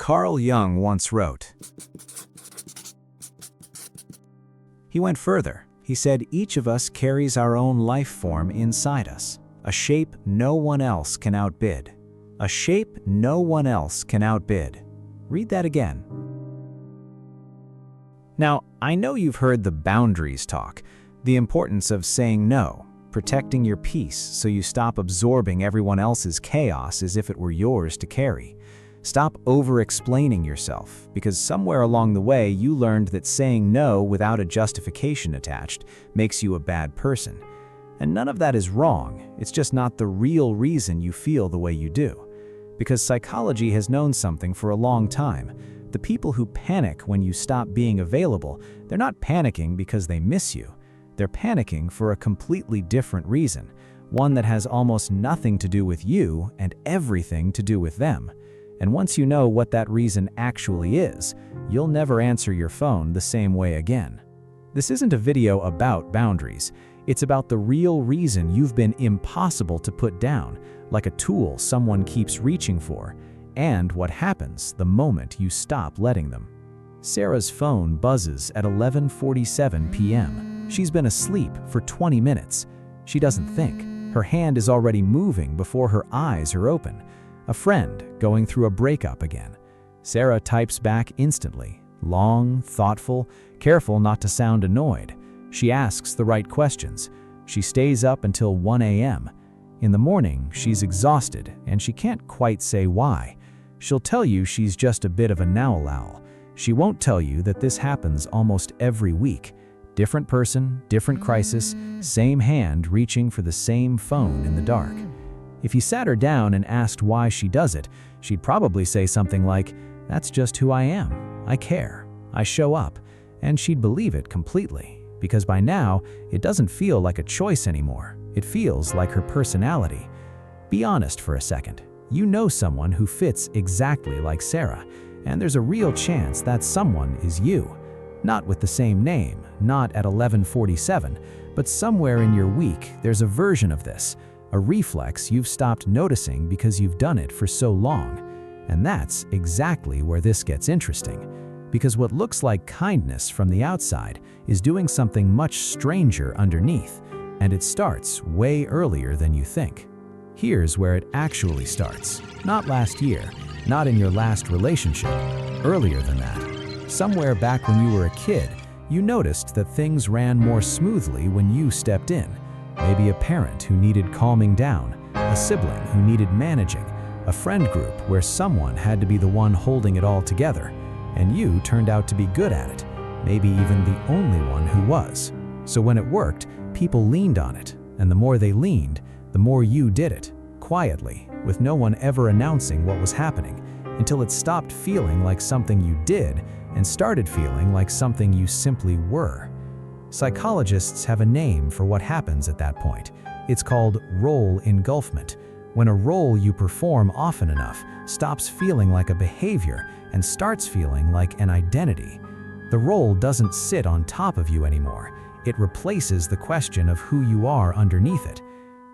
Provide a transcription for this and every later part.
Carl Jung once wrote. He went further. He said each of us carries our own life form inside us, a shape no one else can outbid. A shape no one else can outbid. Read that again. Now, I know you've heard the boundaries talk, the importance of saying no, protecting your peace so you stop absorbing everyone else's chaos as if it were yours to carry. Stop over-explaining yourself, because somewhere along the way you learned that saying no without a justification attached makes you a bad person. And none of that is wrong, it's just not the real reason you feel the way you do. Because psychology has known something for a long time. The people who panic when you stop being available, they're not panicking because they miss you. They're panicking for a completely different reason, one that has almost nothing to do with you and everything to do with them. And once you know what that reason actually is, you'll never answer your phone the same way again. This isn't a video about boundaries. It's about the real reason you've been impossible to put down, like a tool someone keeps reaching for, and what happens the moment you stop letting them. Sarah's phone buzzes at 11:47 p.m. She's been asleep for 20 minutes. She doesn't think. Her hand is already moving before her eyes are open. A friend going through a breakup again. Sarah types back instantly, long, thoughtful, careful not to sound annoyed. She asks the right questions. She stays up until 1 a.m. In the morning, she's exhausted and she can't quite say why. She'll tell you she's just a bit of a now-owl. She won't tell you that this happens almost every week. Different person, different crisis, same hand reaching for the same phone in the dark. If you sat her down and asked why she does it, she'd probably say something like, "That's just who I am. I care. I show up." And she'd believe it completely, because by now, it doesn't feel like a choice anymore. It feels like her personality. Be honest for a second. You know someone who fits exactly like Sarah, and there's a real chance that someone is you. Not with the same name, not at 11:47, but somewhere in your week there's a version of this, a reflex you've stopped noticing because you've done it for so long. And that's exactly where this gets interesting, because what looks like kindness from the outside is doing something much stranger underneath, and it starts way earlier than you think. Here's where it actually starts. Not last year, not in your last relationship, earlier than that. Somewhere back when you were a kid, you noticed that things ran more smoothly when you stepped in. Maybe a parent who needed calming down, a sibling who needed managing, a friend group where someone had to be the one holding it all together, and you turned out to be good at it, maybe even the only one who was. So when it worked, people leaned on it, and the more they leaned, the more you did it, quietly, with no one ever announcing what was happening, until it stopped feeling like something you did and started feeling like something you simply were. Psychologists have a name for what happens at that point. It's called role engulfment, when a role you perform often enough stops feeling like a behavior and starts feeling like an identity. The role doesn't sit on top of you anymore. It replaces the question of who you are underneath it.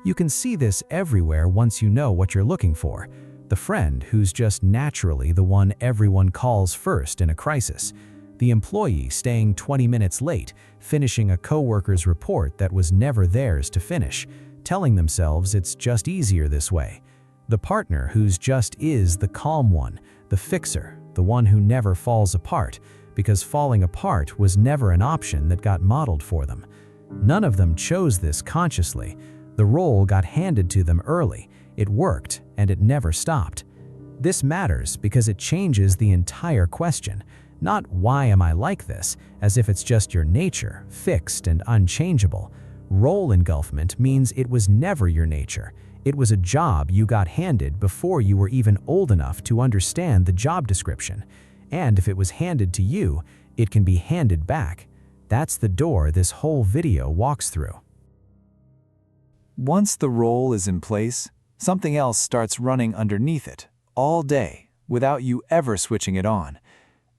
You can see this everywhere once you know what you're looking for. The friend who's just naturally the one everyone calls first in a crisis. The employee staying 20 minutes late, finishing a coworker's report that was never theirs to finish, telling themselves it's just easier this way. The partner who's just is the calm one, the fixer, the one who never falls apart, because falling apart was never an option that got modeled for them. None of them chose this consciously. The role got handed to them early. It worked, and it never stopped. This matters because it changes the entire question. Not why am I like this, as if it's just your nature, fixed and unchangeable. Role engulfment means it was never your nature. It was a job you got handed before you were even old enough to understand the job description. And if it was handed to you, it can be handed back. That's the door this whole video walks through. Once the role is in place, something else starts running underneath it, all day, without you ever switching it on.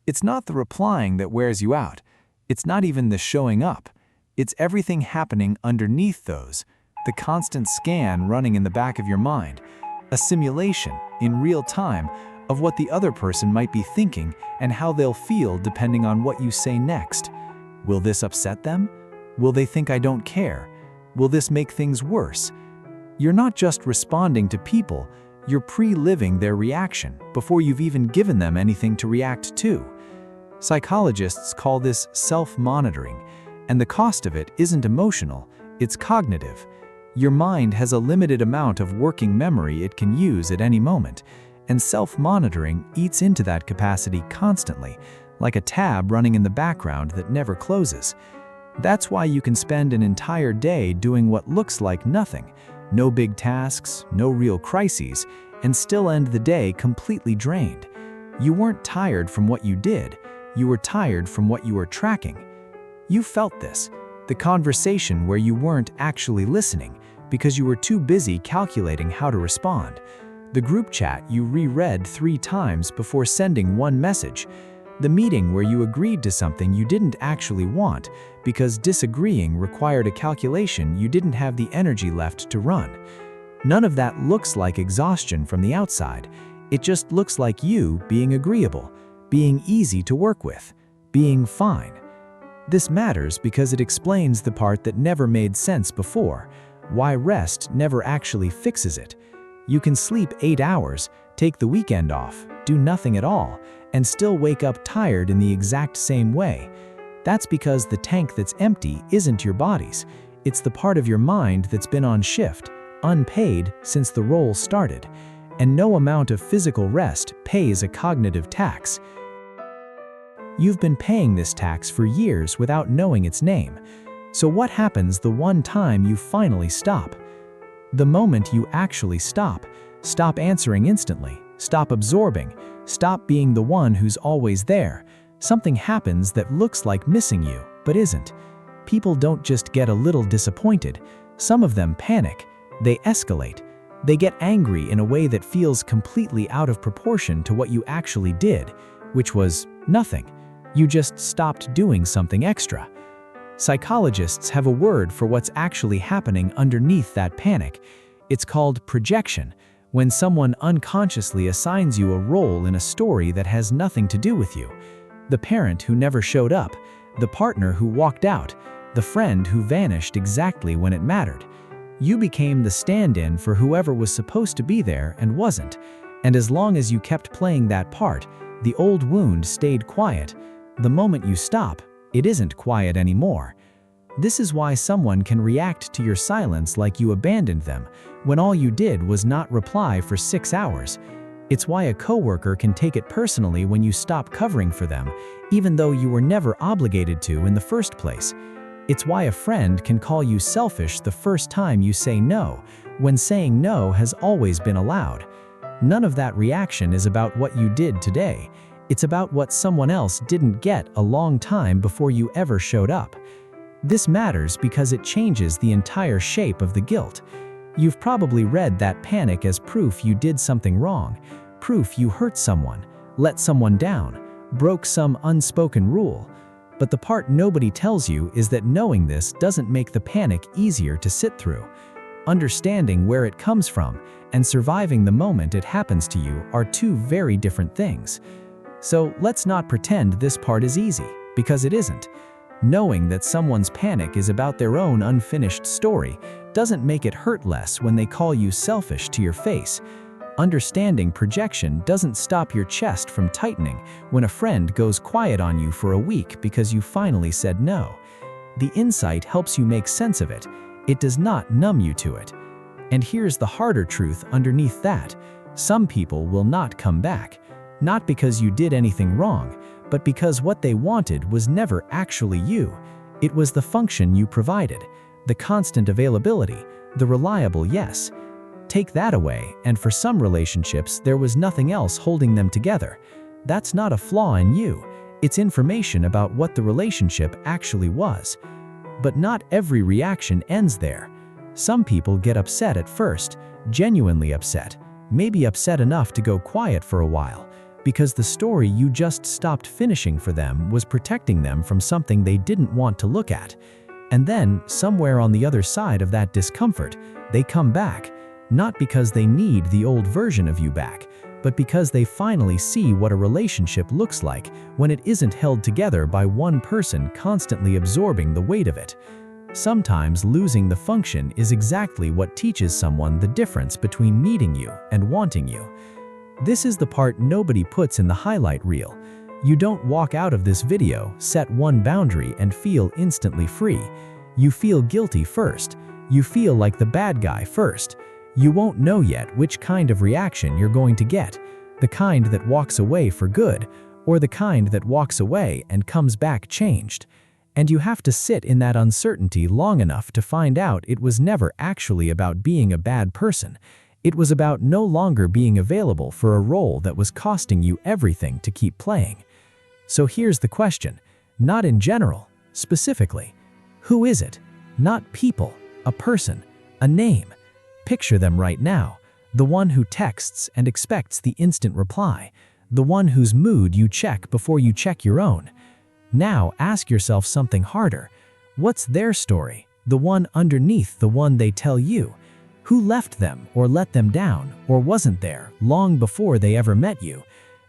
It's not the replying that wears you out. It's not even the showing up. It's everything happening underneath those, the constant scan running in the back of your mind, a simulation, in real time, of what the other person might be thinking and how they'll feel depending on what you say next. Will this upset them? Will they think I don't care? Will this make things worse? You're not just responding to people, you're pre-living their reaction before you've even given them anything to react to. Psychologists call this self-monitoring, and the cost of it isn't emotional, it's cognitive. Your mind has a limited amount of working memory it can use at any moment, and self-monitoring eats into that capacity constantly, like a tab running in the background that never closes. That's why you can spend an entire day doing what looks like nothing, no big tasks, no real crises, and still end the day completely drained. You weren't tired from what you did, you were tired from what you were tracking. You felt this, the conversation where you weren't actually listening because you were too busy calculating how to respond. The group chat you reread 3 times before sending one message. The meeting where you agreed to something you didn't actually want because disagreeing required a calculation you didn't have the energy left to run. None of that looks like exhaustion from the outside. It just looks like you being agreeable, being easy to work with, being fine. This matters because it explains the part that never made sense before, why rest never actually fixes it. You can sleep 8 hours, take the weekend off, do nothing at all, and still wake up tired in the exact same way. That's because the tank that's empty isn't your body's. It's the part of your mind that's been on shift, unpaid since the role started. And no amount of physical rest pays a cognitive tax. You've been paying this tax for years without knowing its name. So what happens the one time you finally stop? The moment you actually stop answering instantly, stop absorbing, stop being the one who's always there, something happens that looks like missing you, but isn't. People don't just get a little disappointed. Some of them panic. They escalate. They get angry in a way that feels completely out of proportion to what you actually did, which was nothing. You just stopped doing something extra. Psychologists have a word for what's actually happening underneath that panic. It's called projection, when someone unconsciously assigns you a role in a story that has nothing to do with you. The parent who never showed up, the partner who walked out, the friend who vanished exactly when it mattered. You became the stand-in for whoever was supposed to be there and wasn't. And as long as you kept playing that part, the old wound stayed quiet. The moment you stop, it isn't quiet anymore. This is why someone can react to your silence like you abandoned them, when all you did was not reply for 6 hours. It's why a coworker can take it personally when you stop covering for them, even though you were never obligated to in the first place. It's why a friend can call you selfish the first time you say no, when saying no has always been allowed. None of that reaction is about what you did today. It's about what someone else didn't get a long time before you ever showed up. This matters because it changes the entire shape of the guilt. You've probably read that panic as proof you did something wrong, proof you hurt someone, let someone down, broke some unspoken rule. But the part nobody tells you is that knowing this doesn't make the panic easier to sit through. Understanding where it comes from and surviving the moment it happens to you are 2 very different things. So let's not pretend this part is easy, because it isn't. Knowing that someone's panic is about their own unfinished story doesn't make it hurt less when they call you selfish to your face. Understanding projection doesn't stop your chest from tightening when a friend goes quiet on you for a week because you finally said no. The insight helps you make sense of it. It does not numb you to it. And here's the harder truth underneath that. Some people will not come back. Not because you did anything wrong, but because what they wanted was never actually you. It was the function you provided, the constant availability, the reliable yes. Take that away, and for some relationships, there was nothing else holding them together. That's not a flaw in you. It's information about what the relationship actually was. But not every reaction ends there. Some people get upset at first, genuinely upset, maybe upset enough to go quiet for a while, because the story you just stopped finishing for them was protecting them from something they didn't want to look at. And then, somewhere on the other side of that discomfort, they come back. Not because they need the old version of you back, but because they finally see what a relationship looks like when it isn't held together by one person constantly absorbing the weight of it. Sometimes losing the function is exactly what teaches someone the difference between needing you and wanting you. This is the part nobody puts in the highlight reel. You don't walk out of this video, set one boundary, and feel instantly free. You feel guilty first. You feel like the bad guy first. You won't know yet which kind of reaction you're going to get, the kind that walks away for good, or the kind that walks away and comes back changed. And you have to sit in that uncertainty long enough to find out it was never actually about being a bad person. It was about no longer being available for a role that was costing you everything to keep playing. So here's the question, not in general, specifically. Who is it? Not people, a person, a name. Picture them right now, the one who texts and expects the instant reply, the one whose mood you check before you check your own. Now ask yourself something harder. What's their story, the one underneath the one they tell you? Who left them or let them down or wasn't there long before they ever met you?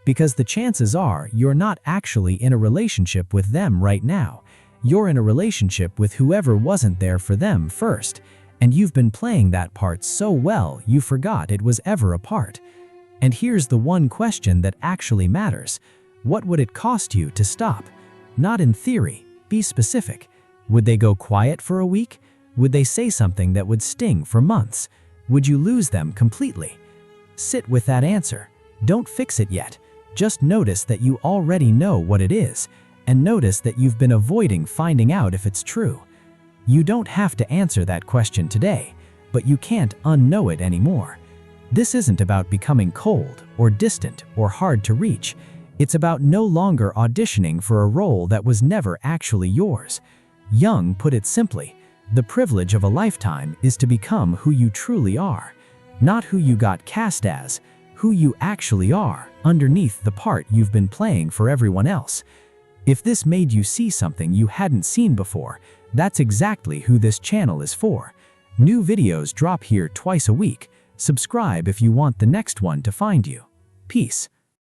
Because the chances are you're not actually in a relationship with them right now. You're in a relationship with whoever wasn't there for them first, and you've been playing that part so well you forgot it was ever a part. And here's the one question that actually matters. What would it cost you to stop? Not in theory, be specific. Would they go quiet for a week? Would they say something that would sting for months? Would you lose them completely? Sit with that answer. Don't fix it yet. Just notice that you already know what it is, and notice that you've been avoiding finding out if it's true. You don't have to answer that question today, but you can't unknow it anymore. This isn't about becoming cold or distant or hard to reach. It's about no longer auditioning for a role that was never actually yours. Jung put it simply, the privilege of a lifetime is to become who you truly are, not who you got cast as, who you actually are underneath the part you've been playing for everyone else. If this made you see something you hadn't seen before, that's exactly who this channel is for. New videos drop here twice a week. Subscribe if you want the next one to find you. Peace.